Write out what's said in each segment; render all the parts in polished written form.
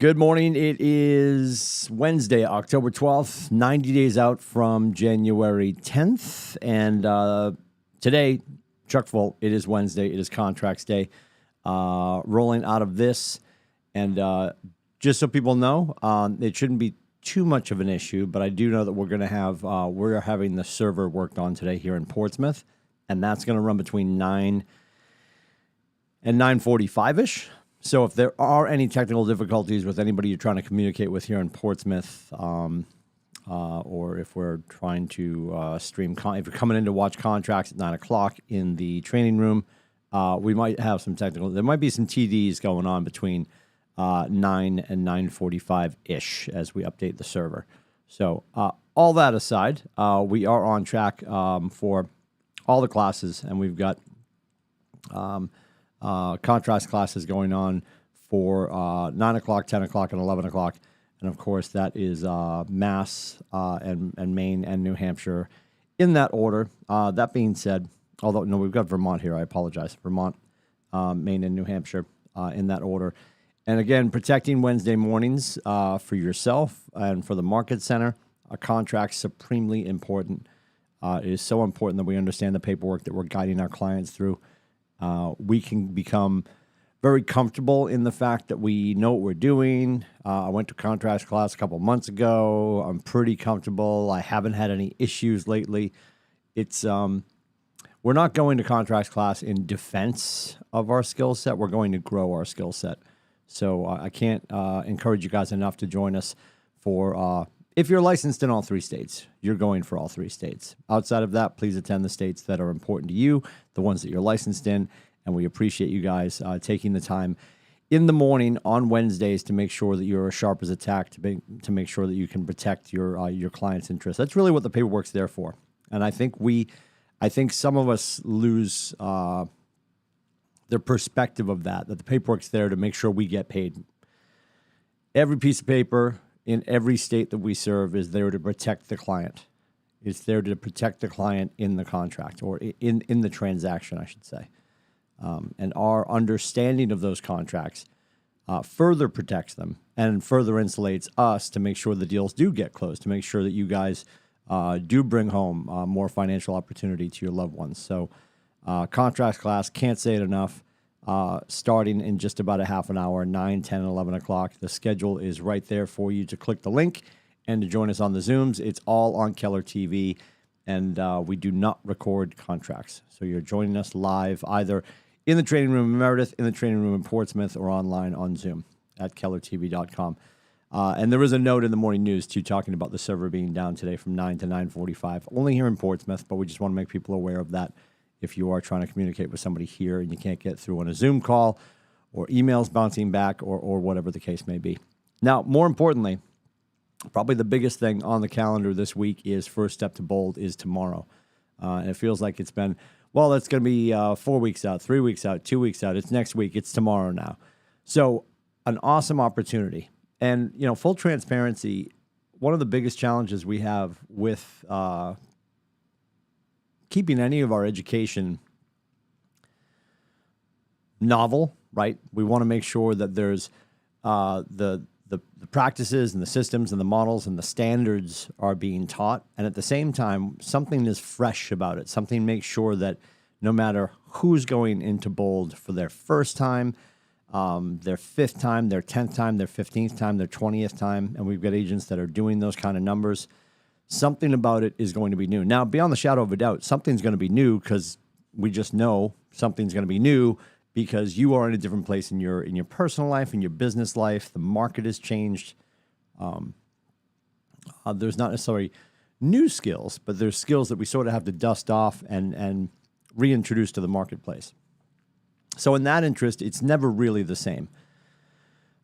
Good morning. It is Wednesday, October 12th, 90 days out from January 10th. And today, Chuck Full, it is Wednesday. It is Contracts Day. Rolling out of this. And just so people know, it shouldn't be too much of an issue, but I do know that we're going to have, we're having the server worked on today here in Portsmouth. And that's going to run between 9 and 9:45-ish. So if there are any technical difficulties with anybody you're trying to communicate with here in Portsmouth, or if we're trying to stream, if you're coming in to watch contracts at 9 o'clock in the training room, we might have some technical, there might be some TDs going on between 9 and 9:45-ish as we update the server. So all that aside, we are on track for all the classes, and we've got contrast classes going on for 9 o'clock, 10 o'clock, and 11 o'clock. And, of course, that is Mass and Maine and New Hampshire in that order. That being said, although, no, we've got Vermont here. I apologize. Vermont, Maine, and New Hampshire in that order. And, again, protecting Wednesday mornings for yourself and for the Market Center. A contract supremely important. It is so important that we understand the paperwork that we're guiding our clients through. We can become very comfortable in the fact that we know what we're doing. I went to contracts class a couple months ago. I'm pretty comfortable. I haven't had any issues lately. It's we're not going to contracts class in defense of our skill set. We're going to grow our skill set. So I can't encourage you guys enough to join us for if you're licensed in all 3 states, you're going for all 3 states. Outside of that, please attend the states that are important to you, the ones that you're licensed in, and we appreciate you guys taking the time in the morning on Wednesdays to make sure that you're as sharp as a tack to make sure that you can protect your client's interests. That's really what the paperwork's there for. And I think some of us lose the perspective of that the paperwork's there to make sure we get paid. Every piece of paper in every state that we serve is there to protect the client. It's there to protect the client in the contract or in the transaction, I should say. And our understanding of those contracts further protects them and further insulates us to make sure the deals do get closed, to make sure that you guys do bring home more financial opportunity to your loved ones. So contracts class, can't say it enough. Starting in just about a half an hour, 9, 10, and 11 o'clock. The schedule is right there for you to click the link and to join us on the Zooms. It's all on Keller TV, and we do not record contracts. So you're joining us live either in the training room in Meredith, in the training room in Portsmouth, or online on Zoom at kellertv.com. And there is a note in the morning news, too, talking about the server being down today from 9 to 9:45, only here in Portsmouth, but we just want to make people aware of that. If you are trying to communicate with somebody here and you can't get through on a Zoom call or emails bouncing back or whatever the case may be. Now, more importantly, probably the biggest thing on the calendar this week is First Step to Bold is tomorrow. And it feels like it's been, well, it's going to be 4 weeks out, 3 weeks out, 2 weeks out. It's next week. It's tomorrow now. So an awesome opportunity. And, full transparency, one of the biggest challenges we have with keeping any of our education novel, right? We want to make sure that there's the practices and the systems and the models and the standards are being taught. And at the same time, something is fresh about it. Something makes sure that no matter who's going into Bold for their first time, their 5th time, their 10th time, their 15th time, their 20th time, and we've got agents that are doing those kind of numbers, something about it is going to be new. Now, beyond the shadow of a doubt, something's going to be new because we just know something's going to be new because you are in a different place in your personal life, in your business life. The market has changed. There's not necessarily new skills, but there's skills that we sort of have to dust off and reintroduce to the marketplace. So in that interest, it's never really the same.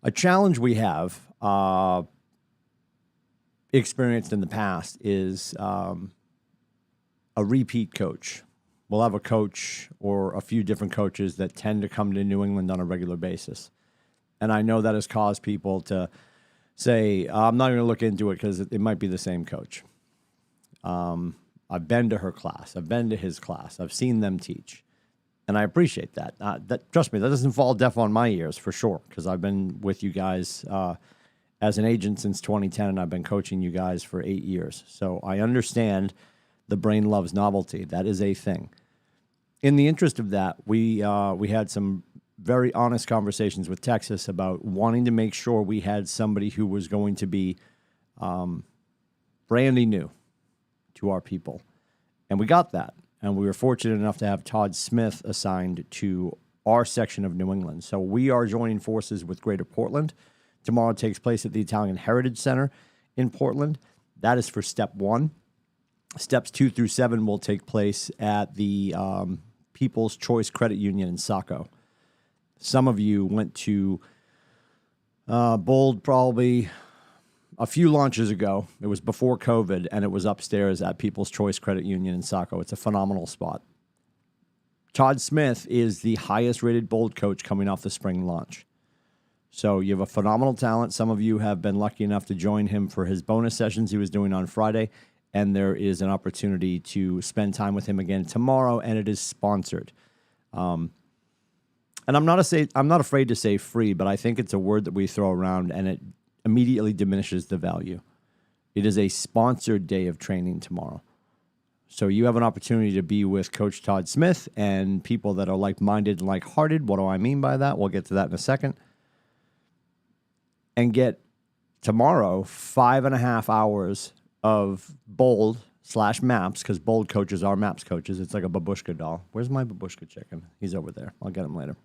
A challenge we have experienced in the past is a repeat coach. We'll have a coach or a few different coaches that tend to come to New England on a regular basis. And I know that has caused people to say, I'm not going to look into it because it might be the same coach. I've been to her class. I've been to his class. I've seen them teach. And I appreciate that. Trust me, that doesn't fall deaf on my ears for sure, because I've been with you guys as an agent since 2010, and I've been coaching you guys for 8 years. So I understand the brain loves novelty. That is a thing. In the interest of that, we had some very honest conversations with Texas about wanting to make sure we had somebody who was going to be brandy new to our people. And we got that. And we were fortunate enough to have Todd Smith assigned to our section of New England. So we are joining forces with Greater Portland. Tomorrow takes place at the Italian Heritage Center in Portland. That is for step 1. Steps 2 through 7 will take place at the People's Choice Credit Union in Saco. Some of you went to Bold probably a few launches ago. It was before COVID, and it was upstairs at People's Choice Credit Union in Saco. It's a phenomenal spot. Todd Smith is the highest-rated Bold coach coming off the spring launch. So you have a phenomenal talent. Some of you have been lucky enough to join him for his bonus sessions he was doing on Friday, and there is an opportunity to spend time with him again tomorrow, and it is sponsored. And I'm not afraid to say free, but I think it's a word that we throw around, and it immediately diminishes the value. It is a sponsored day of training tomorrow. So you have an opportunity to be with Coach Todd Smith and people that are like-minded and like-hearted. What do I mean by that? We'll get to that in a second. And get tomorrow 5.5 hours of Bold/Maps, because Bold coaches are Maps coaches. It's like a babushka doll. Where's my babushka chicken? He's over there. I'll get him later.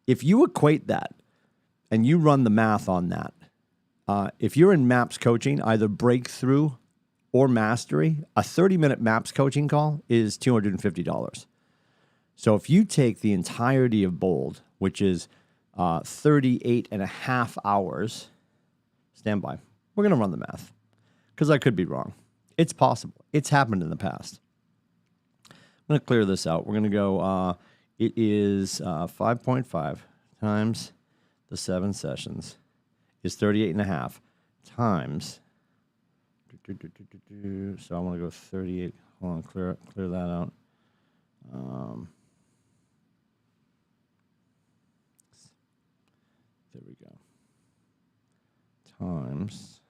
If you equate that and you run the math on that, if you're in Maps coaching, either breakthrough or mastery, a 30-minute Maps coaching call is $250. So if you take the entirety of Bold, which is 38.5 hours, stand by. We're going to run the math because I could be wrong. It's possible. It's happened in the past. I'm going to clear this out. We're going to go, it is 5.5 times the 7 sessions is 38.5 times. So I want to go 38. Hold on, clear that out. There we go. Times.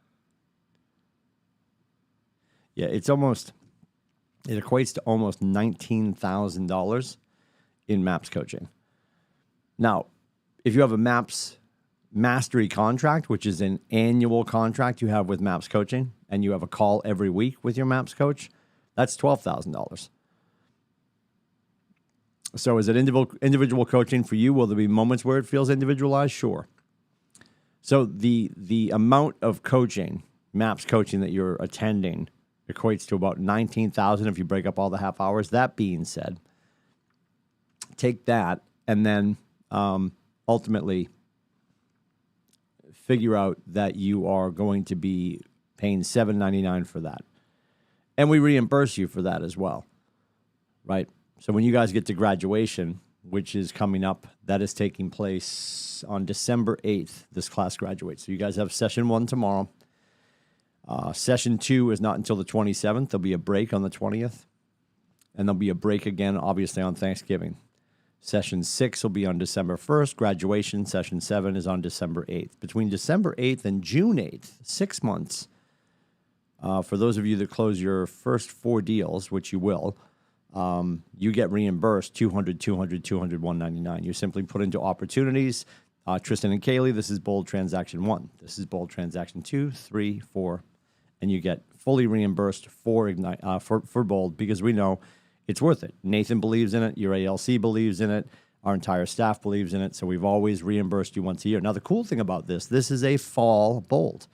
Yeah, it equates to almost $19,000 in Maps coaching. Now, if you have a Maps mastery contract, which is an annual contract you have with Maps coaching, and you have a call every week with your Maps coach, that's $12,000. So is it individual coaching for you? Will there be moments where it feels individualized? Sure. So the amount of coaching, Maps coaching that you're attending equates to about $19,000 if you break up all the half hours. That being said, take that and then ultimately figure out that you are going to be paying $799 for that. And we reimburse you for that as well, right? So when you guys get to graduation, which is coming up, that is taking place on December 8th, this class graduates. So you guys have session 1 tomorrow. Session 2 is not until the 27th. There'll be a break on the 20th. And there'll be a break again, obviously, on Thanksgiving. Session 6 will be on December 1st. Graduation, session 7 is on December 8th. Between December 8th and June 8th, 6 months, for those of you that close your first 4 deals, which you will, you get reimbursed $200, $200, $200, $199. You simply put into opportunities. Tristan and Kaylee, this is Bold Transaction 1. This is Bold Transaction 2, 3, 4, and you get fully reimbursed for Bold because we know it's worth it. Nathan believes in it. Your ALC believes in it. Our entire staff believes in it. So we've always reimbursed you once a year. Now, the cool thing about this is a fall Bold.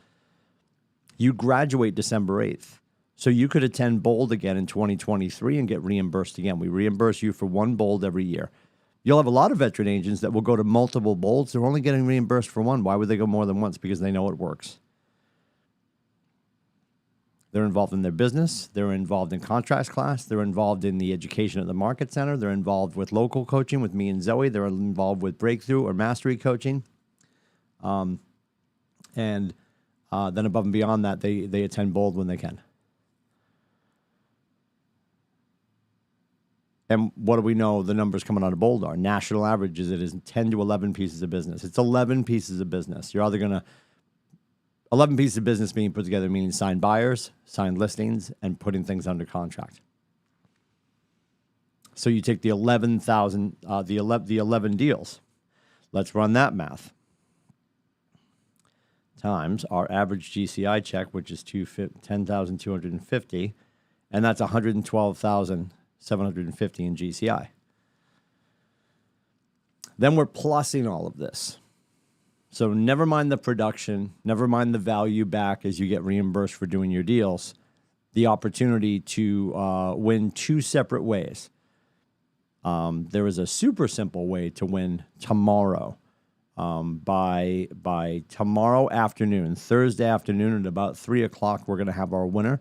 You graduate December 8th. So you could attend Bold again in 2023 and get reimbursed again. We reimburse you for 1 Bold every year. You'll have a lot of veteran agents that will go to multiple Bolds. They're only getting reimbursed for 1. Why would they go more than once? Because they know it works. They're involved in their business. They're involved in contracts class. They're involved in the education at the market center. They're involved with local coaching with me and Zoe. They're involved with breakthrough or mastery coaching. And then above and beyond that, they attend Bold when they can. And what do we know the numbers coming out of Bold are? National average is it is 10 to 11 pieces of business. It's 11 pieces of business. You're either going to 11 pieces of business being put together, meaning signed buyers, signed listings, and putting things under contract. So you take the 11,000, the 11 deals. Let's run that math. Times our average GCI check, which is 10,250, and that's 112,750 in GCI. Then we're plussing all of this. So never mind the production, never mind the value back as you get reimbursed for doing your deals, the opportunity to win two separate ways. There is a super simple way to win tomorrow. By tomorrow afternoon, Thursday afternoon at about 3 o'clock, we're going to have our winner,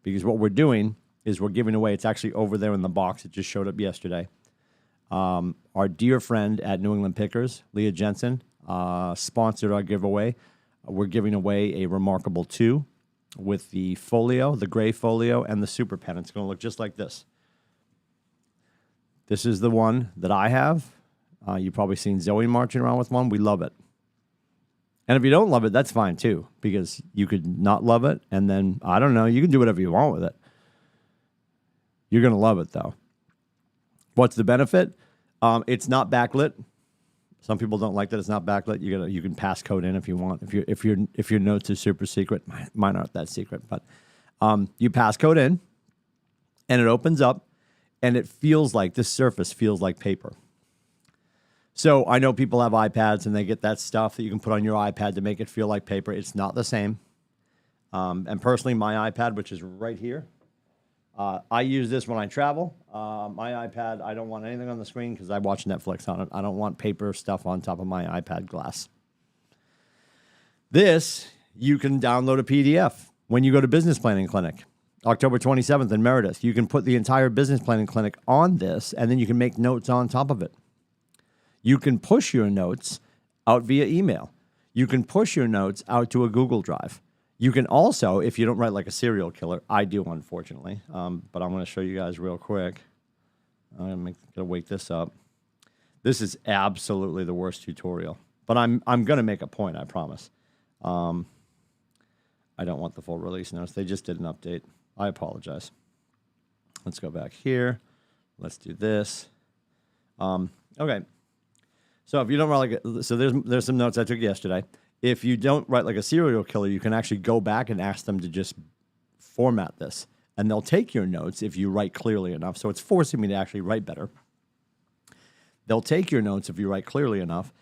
because what we're doing is we're giving away, it's actually over there in the box. It just showed up yesterday. Our dear friend at New England Pickers, Leah Jensen, sponsored our giveaway. We're giving away a Remarkable 2 with the folio, the gray folio, and the super pen. It's going to look just like this. This is the one that I have. You've probably seen Zoe marching around with one. We love it. And if you don't love it, that's fine too, because you could not love it, and then, I don't know, you can do whatever you want with it. You're going to love it, though. What's the benefit? It's not backlit. Some people don't like that it's not backlit. You can passcode in if you want. If your notes are super secret, mine aren't that secret, but you passcode in, and it opens up, and it feels like this surface feels like paper. So I know people have iPads and they get that stuff that you can put on your iPad to make it feel like paper. It's not the same. And personally, my iPad, which is right here, I use this when I travel. My iPad, I don't want anything on the screen because I watch Netflix on it. I don't want paper stuff on top of my iPad glass. This, you can download a PDF when you go to Business Planning Clinic. October 27th in Meredith. You can put the entire Business Planning Clinic on this, and then you can make notes on top of it. You can push your notes out via email. You can push your notes out to a Google Drive. You can also, if you don't write like a serial killer, I do, unfortunately, but I'm going to show you guys real quick. I'm going to wake this up. This is absolutely the worst tutorial, but I'm going to make a point, I promise. I don't want the full release notes. They just did an update. I apologize. Let's go back here. Let's do this. Okay. So if you don't write like so there's some notes I took yesterday. If you don't write like a serial killer, you can actually go back and ask them to just format this, and they'll take your notes if you write clearly enough. So it's forcing me to actually write better. They'll take your notes if you write clearly enough,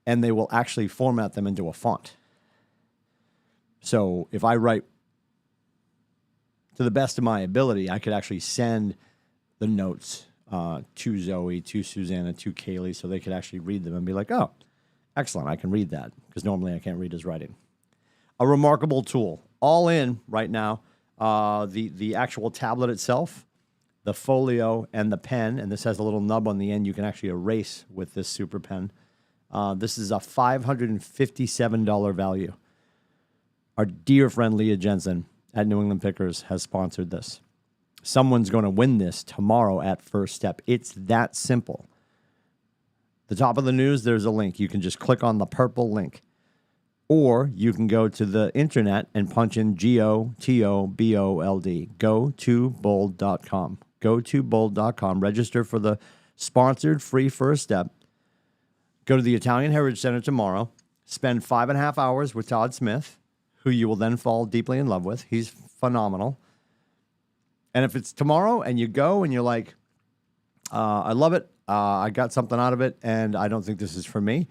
and they will actually format them into a font. So if I write to the best of my ability, I could actually send the notes to Zoe, to Susanna, to Kaylee, so they could actually read them and be like, oh, excellent, I can read that, because normally I can't read his writing. A remarkable tool. All in right now, the actual tablet itself, the folio, and the pen, and this has a little nub on the end you can actually erase with this super pen. This is a $557 value. Our dear friend Leah Jensen at New England Pickers has sponsored this. Someone's going to win this tomorrow at First Step. It's that simple. The top of the news, there's a link. You can just click on the purple link. Or you can go to the internet and punch in GOTOBOLD. Go to bold.com. Go to bold.com. Register for the sponsored free First Step. Go to the Italian Heritage Center tomorrow. Spend 5.5 hours with Todd Smith, who you will then fall deeply in love with. He's phenomenal. And if it's tomorrow and you go and you're like, I love it, I got something out of it, and I don't think this is for me,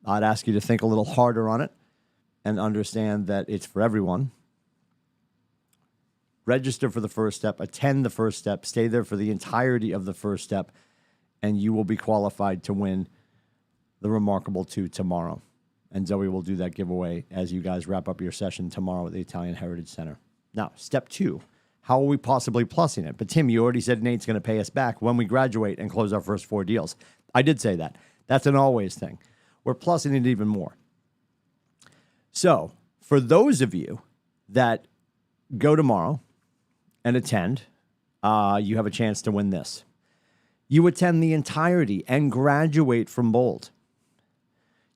I'd ask you to think a little harder on it and understand that it's for everyone. Register for the First Step, attend the First Step, stay there for the entirety of the First Step, and you will be qualified to win the Remarkable 2 tomorrow. And Zoe will do that giveaway as you guys wrap up your session tomorrow at the Italian Heritage Center. Now, step 2. How are we possibly plussing it? But Tim, you already said Nate's going to pay us back when we graduate and close our first 4 deals. I did say that. That's an always thing. We're plussing it even more. So for those of you that go tomorrow and attend, you have a chance to win this. You attend the entirety and graduate from Bold.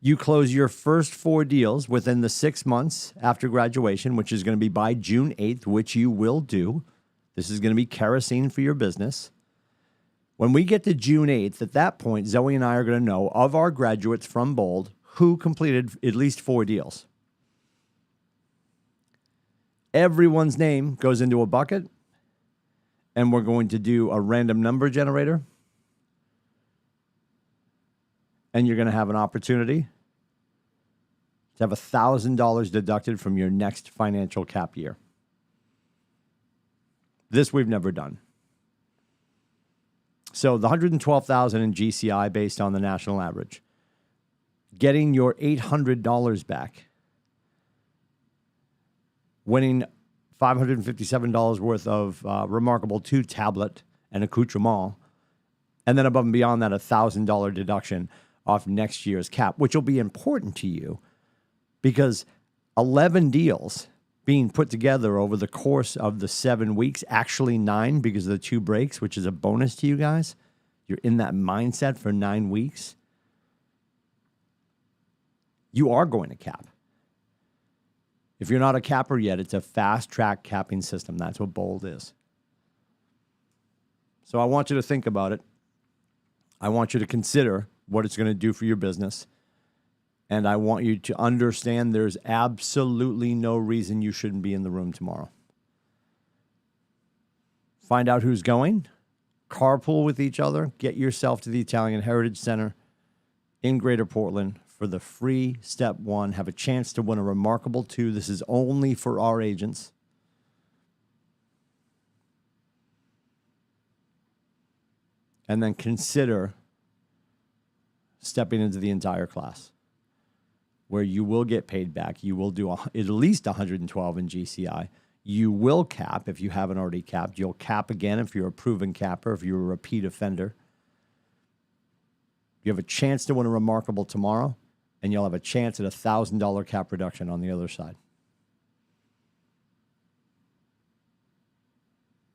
You close your first 4 deals within the 6 months after graduation, which is going to be by June 8th, which you will do. This is going to be kerosene for your business. When we get to June 8th, at that point, Zoe and I are going to know of our graduates from Bold who completed at least 4 deals. Everyone's name goes into a bucket, and we're going to do a random number generator. And you're going to have an opportunity to have $1,000 deducted from your next financial cap year. This we've never done. So the $112,000 in GCI based on the national average, getting your $800 back, winning $557 worth of Remarkable 2 tablet and accoutrement, and then above and beyond that, $1,000 deduction off next year's cap, which will be important to you because 11 deals being put together over the course of the 7 weeks, actually 9 because of the 2 breaks, which is a bonus to you guys. You're in that mindset for 9 weeks. You are going to cap. If you're not a capper yet, it's a fast track capping system. That's what Bold is. So I want you to think about it. I want you to consider what it's going to do for your business. And I want you to understand there's absolutely no reason you shouldn't be in the room tomorrow. Find out who's going, carpool with each other, get yourself to the Italian Heritage Center in Greater Portland for the free step 1. Have a chance to win a Remarkable 2. This is only for our agents. And then consider stepping into the entire class where you will get paid back. You will do at least 112 in GCI. You will cap if you haven't already capped. You'll cap again if you're a proven capper, if you're a repeat offender. You have a chance to win a Remarkable tomorrow, and you'll have a chance at a $1,000 cap reduction on the other side.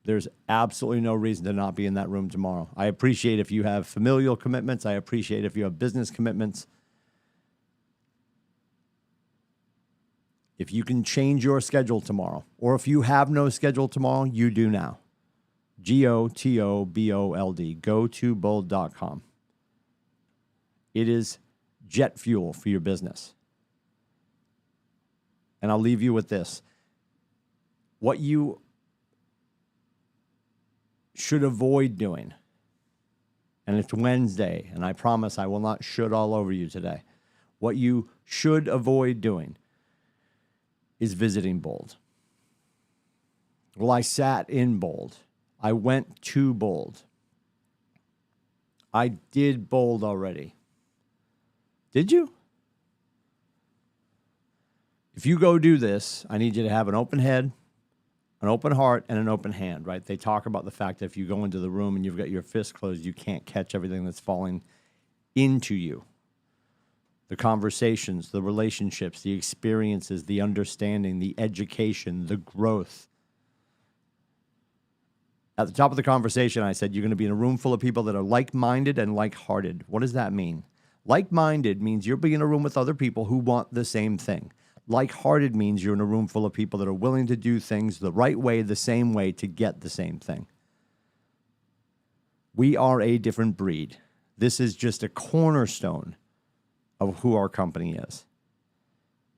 There's absolutely no reason to not be in that room tomorrow. I appreciate if you have familial commitments. I appreciate if you have business commitments. If you can change your schedule tomorrow, or if you have no schedule tomorrow, you do now. GOTOBOLD, gotobold.com. It is jet fuel for your business. And I'll leave you with this. What you should avoid doing, and it's Wednesday, and I promise I will not should all over you today. What you should avoid doing is visiting Bold. Well, I sat in Bold. I went to Bold. I did Bold already. Did you? If you go do this, I need you to have an open head, an open heart, and an open hand, right? They talk about the fact that if you go into the room and you've got your fists closed, you can't catch everything that's falling into you. The conversations, the relationships, the experiences, the understanding, the education, the growth. At the top of the conversation, I said, you're going to be in a room full of people that are like-minded and like-hearted. What does that mean? Like-minded means you'll be in a room with other people who want the same thing. Like-hearted means you're in a room full of people that are willing to do things the right way, the same way to get the same thing. We are a different breed. This is just a cornerstone of who our company is.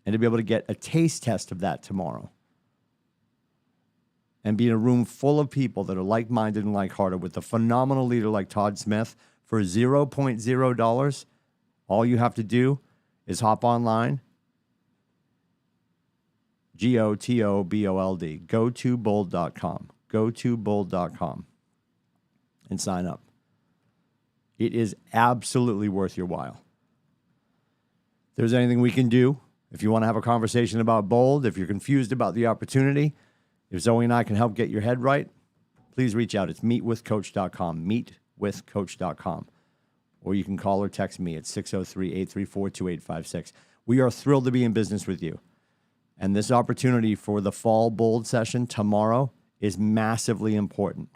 And to be able to get a taste test of that tomorrow and be in a room full of people that are like-minded and like-hearted with a phenomenal leader like Todd Smith for $0.0, all you have to do is hop online, GOTOBOLD, gotobold.com, gotobold.com, and sign up. It is absolutely worth your while. If there's anything we can do, if you want to have a conversation about Bold, if you're confused about the opportunity, if Zoe and I can help get your head right, please reach out. It's meetwithcoach.com, meetwithcoach.com. Or you can call or text me at 603-834-2856. We are thrilled to be in business with you. And this opportunity for the fall Bold session tomorrow is massively important.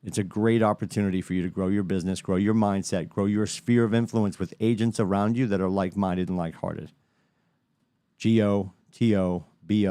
It's a great opportunity for you to grow your business, grow your mindset, grow your sphere of influence with agents around you that are like-minded and like-hearted. GOTO.com.